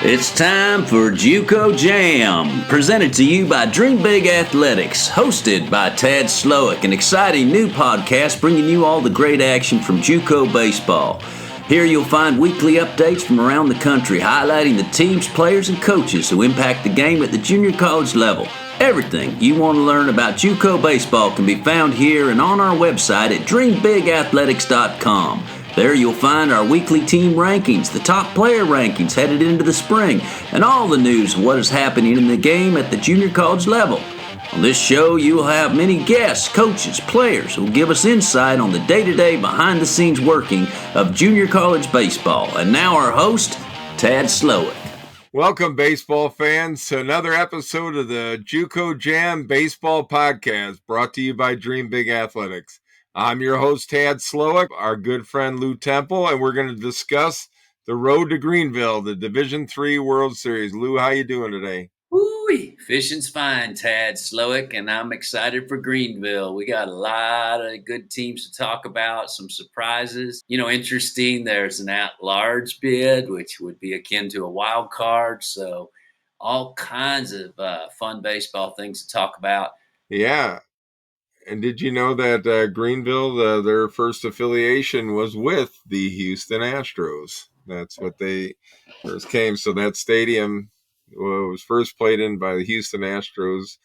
It's time for JUCO Jam, presented to you by Dream Big Athletics, hosted by Tad Slowick, an exciting new podcast bringing you all the great action from JUCO baseball. Here you'll find weekly updates from around the country, highlighting the teams, players, and coaches who impact the game at the junior college level. Everything you want to learn about JUCO baseball can be found here and on our website at dreambigathletics.com. There you'll find our weekly team rankings, the top player rankings headed into the spring, and all the news of what is happening in the game at the junior college level. On this show, you will have many guests, coaches, players who will give us insight on the day-to-day, behind-the-scenes working of junior college baseball. And now our host, Tad Slowick. Welcome, baseball fans, to another episode of the JUCO Jam Baseball Podcast, brought to you by Dream Big Athletics. I'm your host, Tad Slowick, our good friend Lou Temple, and we're going to discuss the road to Greenville, the Division III World Series. Lou, how you doing today? Woo-wee. Fishing's fine, Tad Slowick, and I'm excited for Greenville. We got a lot of good teams to talk about, some surprises. Interesting, there's an at-large bid, which would be akin to a wild card, so all kinds of fun baseball things to talk about. Yeah. And did you know that Greenville, their first affiliation was with the Houston Astros? That's what they first came. So that stadium was first played in by the Houston Astros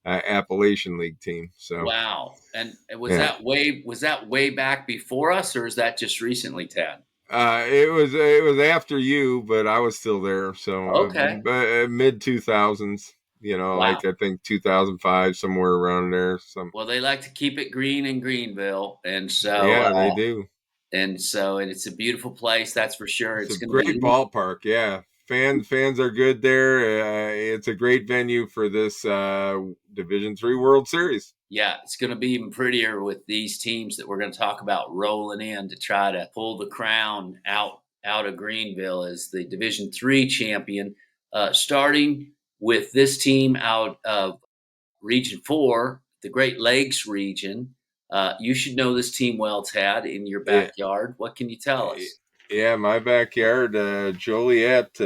Appalachian League team. So Wow! And was that way back before us, or is that just recently, Tad? It was after you, but I was still there. So Okay. mid 2000s. Wow. Like I think 2005, somewhere around there. Well, they like to keep it green in Greenville, and so yeah, they do. And it's a beautiful place, that's for sure. It's a going great to be ballpark. Yeah, fans are good there. It's a great venue for this Division III World Series. Yeah, it's going to be even prettier with these teams that we're going to talk about rolling in to try to pull the crown out of Greenville as the Division III champion, starting with this team out of Region 4, the Great Lakes region. You should know this team well, Tad, in your backyard. Yeah. What can you tell us? Yeah, my backyard, Joliet,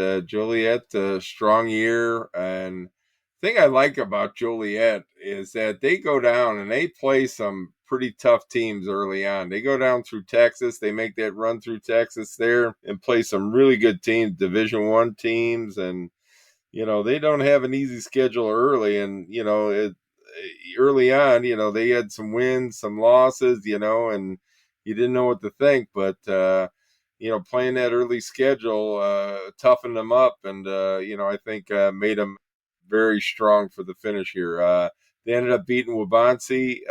strong year. And the thing I like about Joliet is that they go down and they play some pretty tough teams early on. They go down through Texas. They make that run through Texas there and play some really good teams, Division I teams. And, they don't have an easy schedule early. And, early on, they had some wins, some losses, and you didn't know what to think. But, playing that early schedule toughened them up and, I think made them very strong for the finish here. They ended up beating Wabansie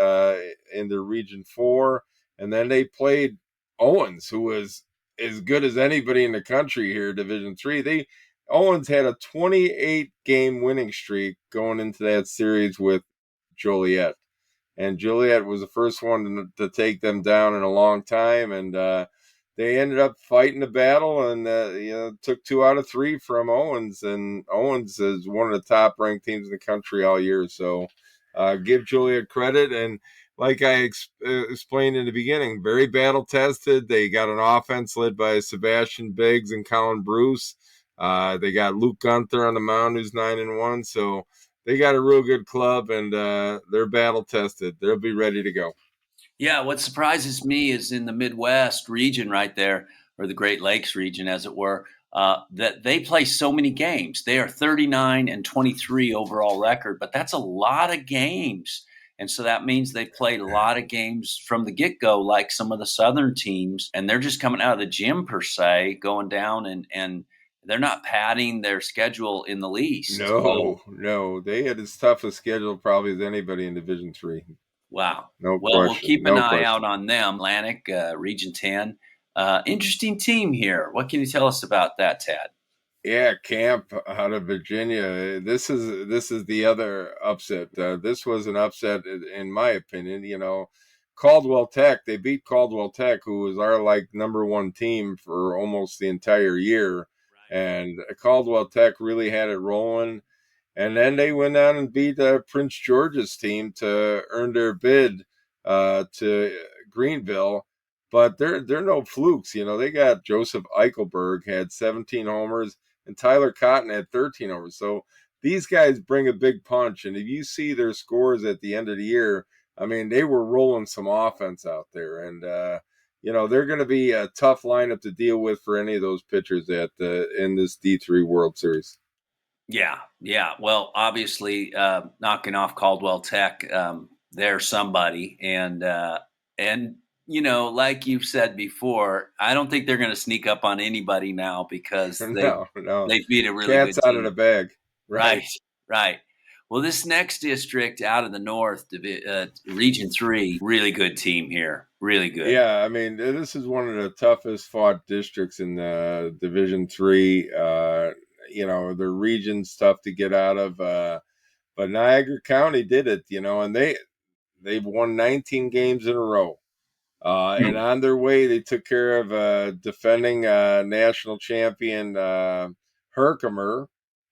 in the Region 4, and then they played Owens, who was as good as anybody in the country here, Division 3. Owens had a 28-game winning streak going into that series with Joliet. And Joliet was the first one to take them down in a long time, and they ended up fighting the battle and took 2 out of 3 from Owens, and Owens is one of the top-ranked teams in the country all year. So give Joliet credit, and like I explained in the beginning, very battle-tested. They got an offense led by Sebastian Biggs and Colin Bruce. They got Luke Gunther on the mound, who's 9-1. So they got a real good club, and they're battle-tested. They'll be ready to go. Yeah, what surprises me is in the Midwest region right there, or the Great Lakes region, as it were, that they play so many games. They are 39-23 overall record, but that's a lot of games. And so that means they played a lot of games from the get-go, like some of the Southern teams, and they're just coming out of the gym, per se, going down and they're not padding their schedule in the least. No. They had as tough a schedule probably as anybody in Division III. Wow. No question. We'll keep an eye out on them. Atlantic, Region 10. Interesting team here. What can you tell us about that, Tad? Yeah, Camp out of Virginia. This is the other upset. This was an upset, in my opinion. Caldwell Tech. They beat Caldwell Tech, who was our number one team for almost the entire year. Right. And Caldwell Tech really had it rolling. And then they went on and beat Prince George's team to earn their bid to Greenville. But they're no flukes. They got Joseph Eichelberg, had 17 homers. and Tyler Cotton had 13 overs. So these guys bring a big punch. And if you see their scores at the end of the year, I mean, they were rolling some offense out there. And, they're going to be a tough lineup to deal with for any of those pitchers in this D3 World Series. Yeah, yeah. Well, obviously, knocking off Caldwell Tech, they're somebody, and like you've said before, I don't think they're going to sneak up on anybody now because No. they beat a really Cat's good out of team. the bag. Right, right. Well, this next district out of the North, Region 3, really good team here. Really good. Yeah, I mean, this is one of the toughest fought districts in Division 3. The region's tough to get out of. But Niagara County did it, and they've won 19 games in a row. And on their way, they took care of defending national champion Herkimer.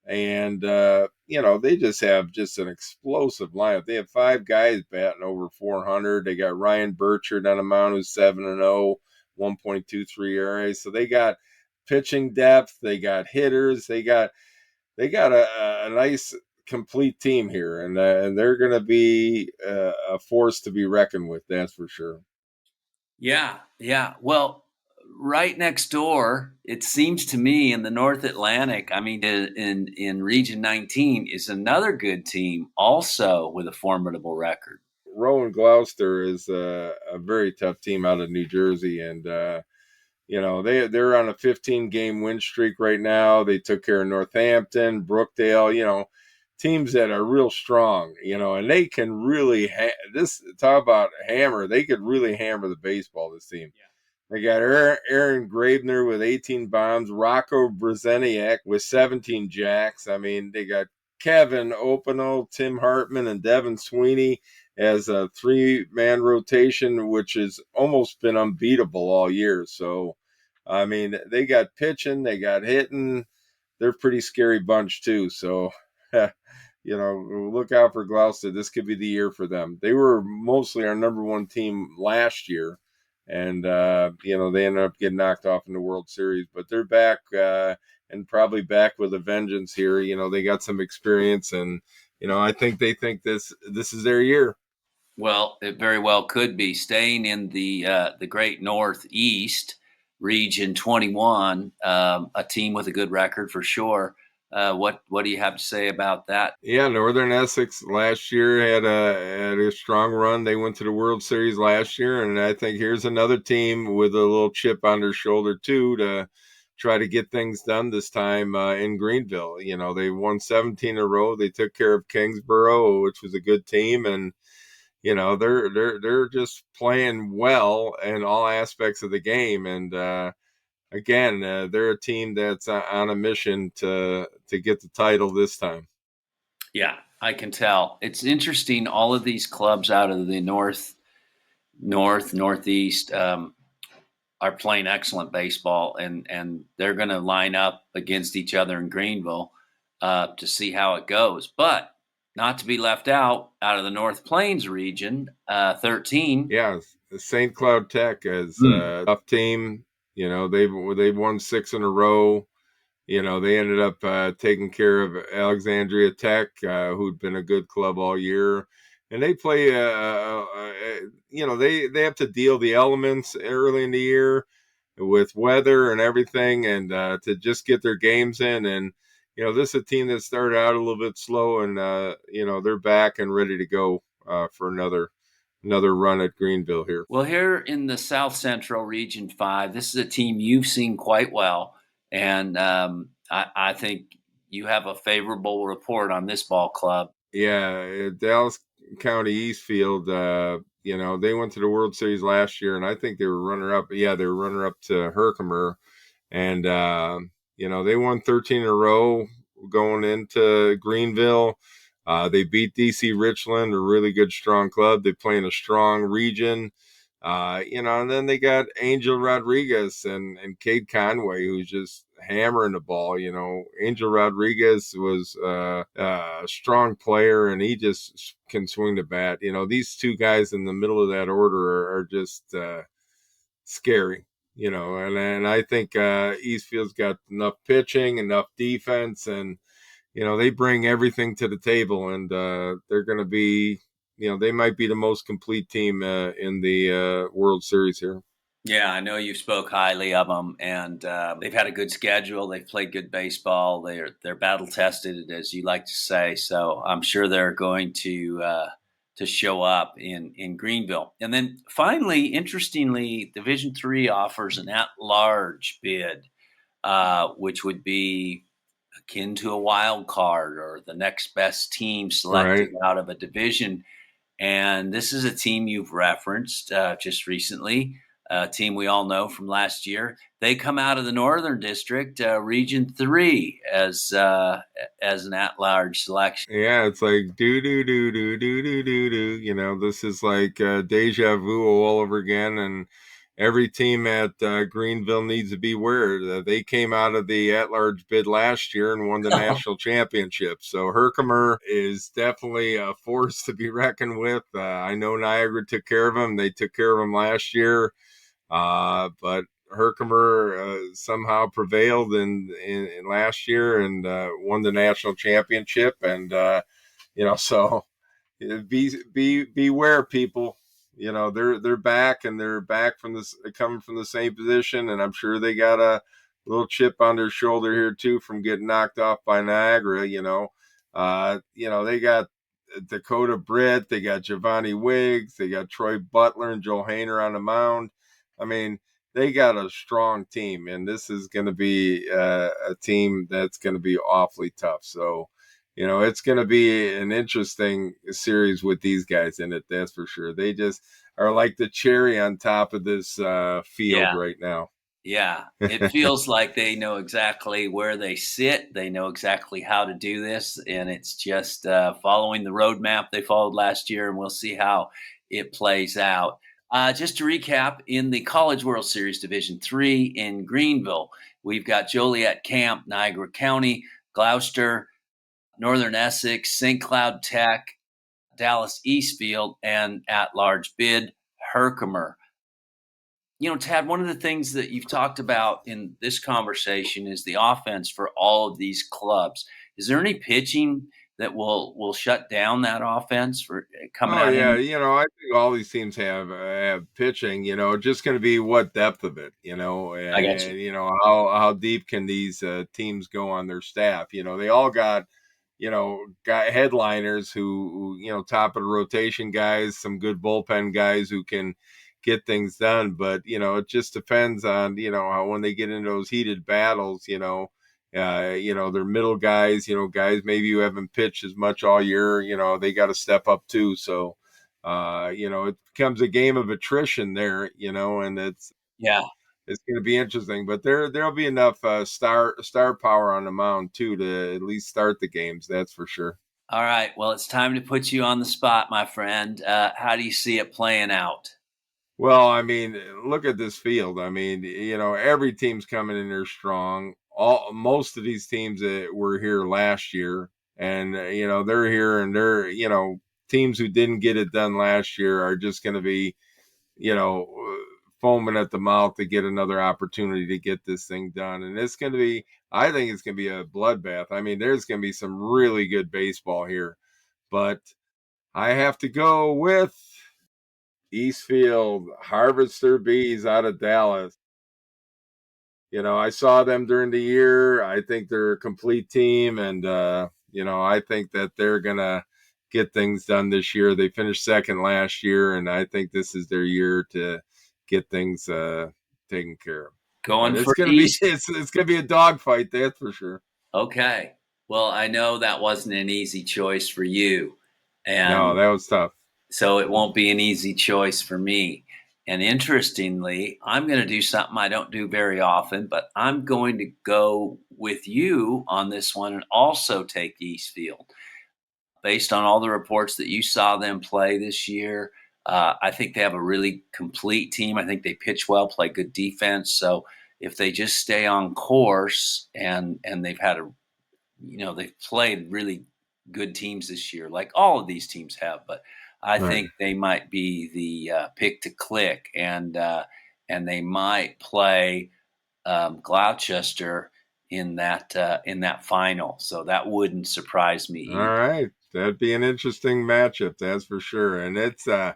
And, they just have just an explosive lineup. They have 5 guys batting over 400. They got Ryan Burchard on the mound who's 7-0, 1.23 ERA. So they got pitching depth. They got hitters. They got a nice complete team here. And they're going to be a force to be reckoned with. That's for sure. Yeah, yeah. Well, right next door, it seems to me in the North Atlantic, I mean, in Region 19 is another good team also with a formidable record. Rowan Gloucester is a very tough team out of New Jersey. And, they're on a 15-game win streak right now. They took care of Northampton, Brookdale, teams that are real strong, and they can really talk about hammer. They could really hammer the baseball, this team. Yeah. They got Aaron Gravener with 18 bombs, Rocco Brezeniak with 17 jacks. I mean, they got Kevin Opino, Tim Hartman, and Devin Sweeney as a 3-man rotation, which has almost been unbeatable all year. So, I mean, they got pitching, they got hitting. They're a pretty scary bunch too. So, look out for Gloucester. This could be the year for them. They were mostly our number 1 team last year. And, they ended up getting knocked off in the World Series. But they're back and probably back with a vengeance here. They got some experience. And, I think they think this is their year. Well, it very well could be. Staying in the great Northeast, Region 21, a team with a good record for sure. What do you have to say about that? Yeah, Northern Essex last year had a strong run. They went to the World Series last year, and I think here's another team with a little chip on their shoulder too to try to get things done this time in Greenville. They won 17 in a row. They took care of Kingsborough, which was a good team, and they're just playing well in all aspects of the game. And again, they're a team that's on a mission to get the title this time. Yeah, I can tell. It's interesting. All of these clubs out of the Northeast are playing excellent baseball, and they're going to line up against each other in Greenville to see how it goes. But not to be left out of the North Plains region, 13. Yeah, St. Cloud Tech is a tough team. They've won 6 in a row. They ended up taking care of Alexandria Tech, who'd been a good club all year. And they play, they have to deal the elements early in the year with weather and everything, and to just get their games in. And, this is a team that started out a little bit slow, and, they're back and ready to go for another run at Greenville here. Well, here in the South Central Region 5, this is a team you've seen quite well. And I think you have a favorable report on this ball club. Yeah, Dallas County Eastfield, they went to the World Series last year, and I think they were runner-up. Yeah, they were runner-up to Herkimer. And, they won 13 in a row going into Greenville. They beat DC Richland, a really good, strong club. They play in a strong region. And then they got Angel Rodriguez and Cade Conway, who's just hammering the ball. Angel Rodriguez was a strong player, and he just can swing the bat. These 2 guys in the middle of that order are just scary. and I think Eastfield's got enough pitching, enough defense, and they bring everything to the table, and they're going to be, they might be the most complete team in the World Series here. Yeah, I know you spoke highly of them, and they've had a good schedule. They've played good baseball. They're battle tested, as you like to say. So I'm sure they're going to show up in Greenville. And then finally, interestingly, Division III offers an at-large bid, which would be akin to a wild card or the next best team selected Right. out of a division. And this is a team you've referenced just recently, a team we all know from last year. They come out of the Northern District, Region 3, as an at-large selection. Yeah, it's like do do do do do do do do. This is like deja vu all over again, and every team at Greenville needs to be aware that they came out of the at-large bid last year and won the national championship. So Herkimer is definitely a force to be reckoned with. I know Niagara took care of them; they took care of them last year, but Herkimer somehow prevailed in last year and won the national championship, and so beware, people. They're back, and they're back from this, coming from the same position, and I'm sure they got a little chip on their shoulder here too from getting knocked off by Niagara. They got Dakota Britt, they got Giovanni Wiggs, they got Troy Butler and Joel Hainer on the mound. I mean, they got a strong team, and this is going to be a team that's going to be awfully tough. So, it's going to be an interesting series with these guys in it. That's for sure. They just are like the cherry on top of this field Yeah, right now. yeah. It feels like they know exactly where they sit. They know exactly how to do this, and it's just following the roadmap they followed last year, and we'll see how it plays out. Just to recap, in the College World Series Division III in Greenville, we've got Joliet Camp, Niagara County, Gloucester, Northern Essex, St. Cloud Tech, Dallas Eastfield, and at-large bid Herkimer. Tad, one of the things that you've talked about in this conversation is the offense for all of these clubs. Is there any pitching that will shut down that offense for coming Oh out yeah, in? I think all these teams have pitching. Just going to be what depth of it, I got you. and how deep can these teams go on their staff? They all got headliners who top of the rotation guys, some good bullpen guys who can get things done. But it just depends on how when they get into those heated battles, their middle guys, guys maybe who haven't pitched as much all year, they got to step up too. So, it becomes a game of attrition there, and Yeah. it's going to be interesting. But there'll be enough star power on the mound too to at least start the games. That's for sure. All right. Well, it's time to put you on the spot, my friend. How do you see it playing out? Well, I mean, look at this field. I mean, every team's coming in there strong. Most of these teams that were here last year, and they're here, and they're teams who didn't get it done last year are just going to be foaming at the mouth to get another opportunity to get this thing done. And it's going to be, I think it's going to be a bloodbath. I mean, there's going to be some really good baseball here, but I have to go with Eastfield, Harvester Bees out of Dallas. I saw them during the year. I think they're a complete team, and I think that they're gonna get things done this year. They finished second last year, and I think this is their year to get things taken care of. But Going it's for gonna be East. it's gonna be a dogfight, that's for sure. Okay. Well, I know that wasn't an easy choice for you. No, And that was tough. so it won't be an easy choice for me. And interestingly, I'm going to do something I don't do very often, but I'm going to go with you on this one and also take Eastfield. Based on all the reports that you saw them play this year, I think they have a really complete team. I think they pitch well, play good defense. So if they just stay on course and they've had they've played really good teams this year, like all of these teams have. But I Right. think they might be the pick to click. And and they might play Gloucester in that final. So that wouldn't surprise me All either. right. That'd be an interesting matchup, that's for sure. And it's I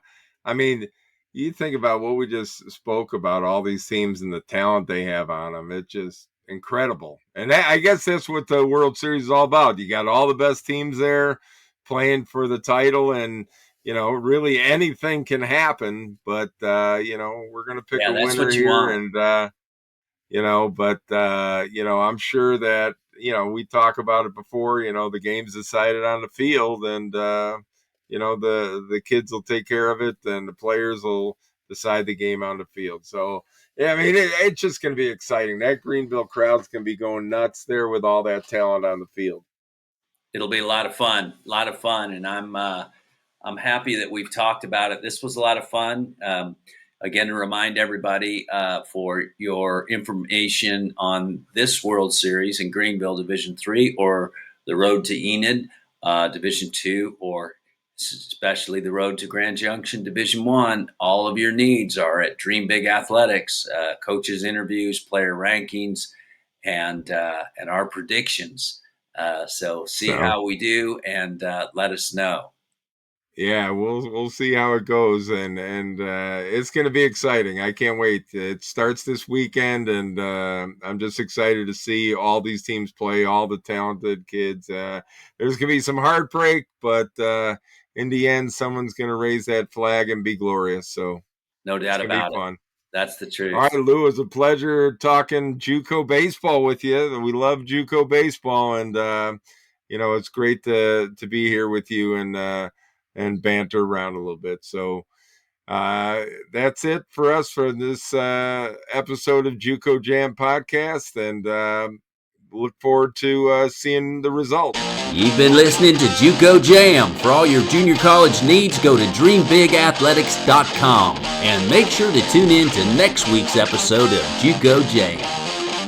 mean, you think about what we just spoke about, all these teams and the talent they have on them. It's just incredible. And I guess that's what the World Series is all about. You got all the best teams there playing for the title, and really anything can happen, but we're going to pick Yeah, a that's winner what you here, want. and I'm sure that, we talk about it before, the game's decided on the field, and, the kids will take care of it, and the players will decide the game on the field. So, yeah, I mean, it's just going to be exciting. That Greenville crowd's going to be going nuts there with all that talent on the field. It'll be a lot of fun, and I'm happy that we've talked about it. This was a lot of fun. Again, to remind everybody, for your information on this World Series in Greenville Division III, or the road to Enid Division II, or especially the road to Grand Junction Division I, all of your needs are at Dream Big Athletics. Coaches interviews, player rankings, and our predictions. So see how we do, and let us know. Yeah, we'll see how it goes, and it's going to be exciting. I can't wait. It starts this weekend, and I'm just excited to see all these teams play, all the talented kids. There's going to be some heartbreak, but in the end, someone's going to raise that flag and be glorious. So No doubt it's going to be about it. fun. That's the All right, truth. Lou, it's a pleasure talking JUCO baseball with you. We love JUCO baseball, and it's great to be here with you and banter around a little bit. So that's it for us for this episode of JUCO Jam podcast, and look forward to seeing the results. You've been listening to JUCO Jam. For all your junior college needs, go to dreambigathletics.com and make sure to tune in to next week's episode of JUCO Jam.